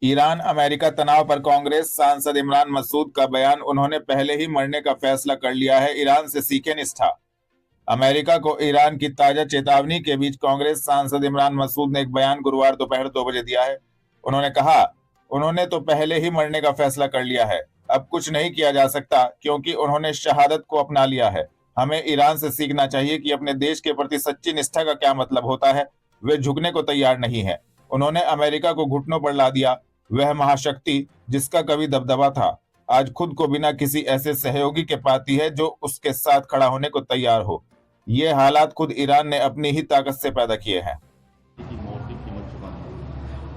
Iran America तनाव पर कांग्रेस सांसद इमरान मसूद का बयान। उन्होंने पहले ही मरने का फैसला कर लिया है, ईरान से सीखे निष्ठा। अमेरिका को ईरान की ताजा चेतावनी के बीच कांग्रेस सांसद इमरान मसूद ने एक बयान गुरुवार दोपहर 2 बजे दिया है। उन्होंने कहा, उन्होंने तो पहले ही मरने का फैसला कर लिया है, अब कुछ नहीं किया जा सकता क्योंकि उन्होंने शहादत को अपना लिया है। हमें ईरान से सीखना चाहिए कि अपने देश के प्रति सच्ची निष्ठा का क्या मतलब होता है। वे झुकने को तैयार नहीं है। उन्होंने अमेरिका को घुटनों पर ला दिया। वह महाशक्ति जिसका कभी दबदबा था, आज खुद को बिना किसी ऐसे सहयोगी के पाती है जो उसके साथ खड़ा होने को तैयार हो। ये हालात खुद ईरान ने अपनी ही ताकत से पैदा किए हैं।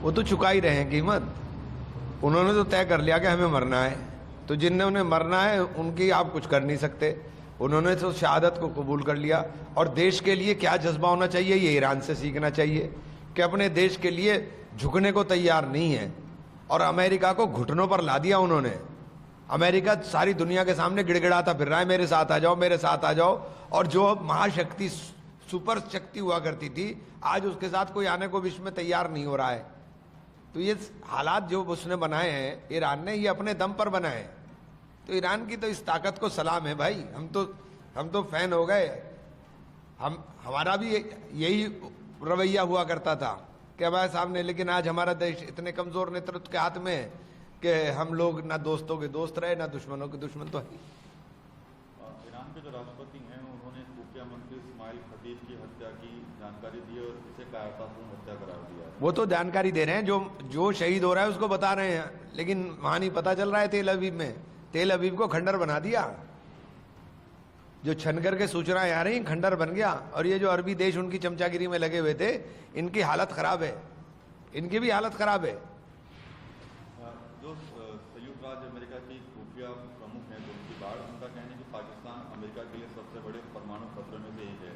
वो तो चुका ही रहे हैं कीमत। उन्होंने तो तय कर लिया कि हमें मरना है, तो जिन्होंने मरना है उनकी आप कुछ कर नहीं सकते। उन्होंने तो शहादत को कबूल कर लिया। और देश के लिए क्या जज्बा होना चाहिए, ये ईरान से सीखना चाहिए कि अपने देश के लिए झुकने को तैयार नहीं है। और अमेरिका को घुटनों पर ला दिया उन्होंने। अमेरिका सारी दुनिया के सामने गिड़गिड़ाता फिर रहा है, मेरे साथ आ जाओ, मेरे साथ आ जाओ। और जो महाशक्ति सुपर शक्ति हुआ करती थी, आज उसके साथ कोई आने को विश्व में तैयार नहीं हो रहा है। तो ये हालात जो उसने बनाए हैं ईरान ने, ये अपने दम पर बनाए। तो ईरान की तो इस ताकत को सलाम है भाई। हम तो फैन हो गए। हमारा भी यही रवैया हुआ करता था कि हमारे सामने, लेकिन आज हमारा देश इतने कमजोर नेतृत्व के हाथ में है कि हम लोग ना दोस्तों के दोस्त रहे ना दुश्मनों के दुश्मन तो है। ईरान के जो राष्ट्रपति हैं उन्होंने खुफिया मंत्री इस्माइल खतीब की हत्या की जानकारी दी और इसे कायरतापूर्ण हत्या करार दिया। वो तो जानकारी दे रहे हैं, जो शहीद हो रहा है उसको बता रहे हैं, लेकिन वहां नहीं पता चल रहा है। तेल अवीव में, तेल अवीव को खंडर बना दिया। जो छनकर के सूचनाएं आ रही, खंडर बन गया। और ये जो अरबी देश उनकी चमचागिरी में लगे हुए थे, इनकी हालत खराब है, इनकी भी हालत खराब है। जो संयुक्त राज्य अमेरिका की खुफिया प्रमुख हैं उनकी बाढ़, उनका कहना है कि पाकिस्तान अमेरिका के लिए सबसे बड़े परमाणु खतरे में से एक है।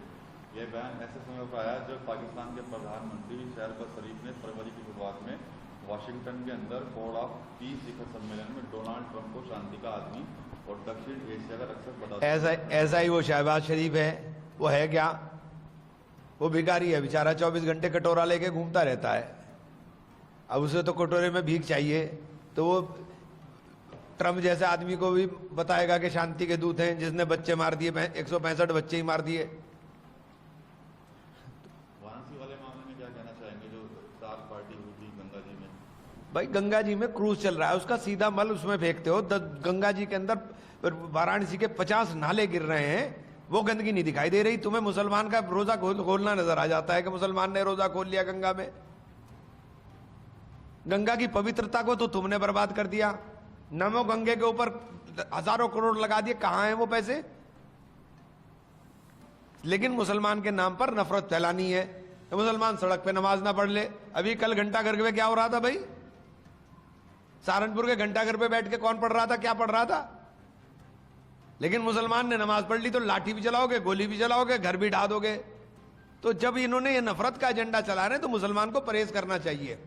यह बयान ऐसे समय पर आया जब पाकिस्तान के प्रधानमंत्री शहबाज शरीफ ने फरवरी की शुरुआत में वाशिंगटन के अंदर बोर्ड ऑफ पीस शिखर सम्मेलन में डोनाल्ड ट्रंप को शांति का आदमी और दक्षिण एशिया का रक्षक बताया। ऐसा ही वो शहबाज शरीफ है। वो है क्या? वो भिखारी है बेचारा, 24 घंटे कटोरा लेके घूमता रहता है। अब उसे तो कटोरे में भीख चाहिए, तो वो ट्रंप जैसे आदमी को भी बताएगा कि शांति के दूत हैं, जिसने बच्चे मार दिए, 165 बच्चे ही मार दिए। वाराणसी वाले मामले में क्या कहना चाहेंगे, जो सार्क पार्टी हुई थी गंगा जी में? भाई गंगा जी में क्रूज चल रहा है, उसका सीधा मल उसमें फेंकते हो। गंगा जी के अंदर वाराणसी के 50 नाले गिर रहे हैं, वो गंदगी नहीं दिखाई दे रही। तुम्हें मुसलमान का रोजा खोलना नजर आ जाता है कि मुसलमान ने रोजा खोल लिया गंगा में। गंगा की पवित्रता को तो तुमने बर्बाद कर दिया। नमो गंगे के ऊपर हजारों करोड़ लगा दिए, कहां हैं वो पैसे? लेकिन मुसलमान के नाम पर नफरत फैलानी है तो मुसलमान सड़क पे नमाज ना पढ़ ले। अभी कल घंटाघर में क्या हो रहा था भाई? सहारनपुर के घंटाघर पे बैठ के कौन पढ़ रहा था, क्या पढ़ रहा था? लेकिन मुसलमान ने नमाज पढ़ ली तो लाठी भी चलाओगे, गोली भी चलाओगे, घर भी ढा दोगे। तो जब इन्होंने ये नफरत का एजेंडा चला रहे हैं तो मुसलमान को परहेज करना चाहिए।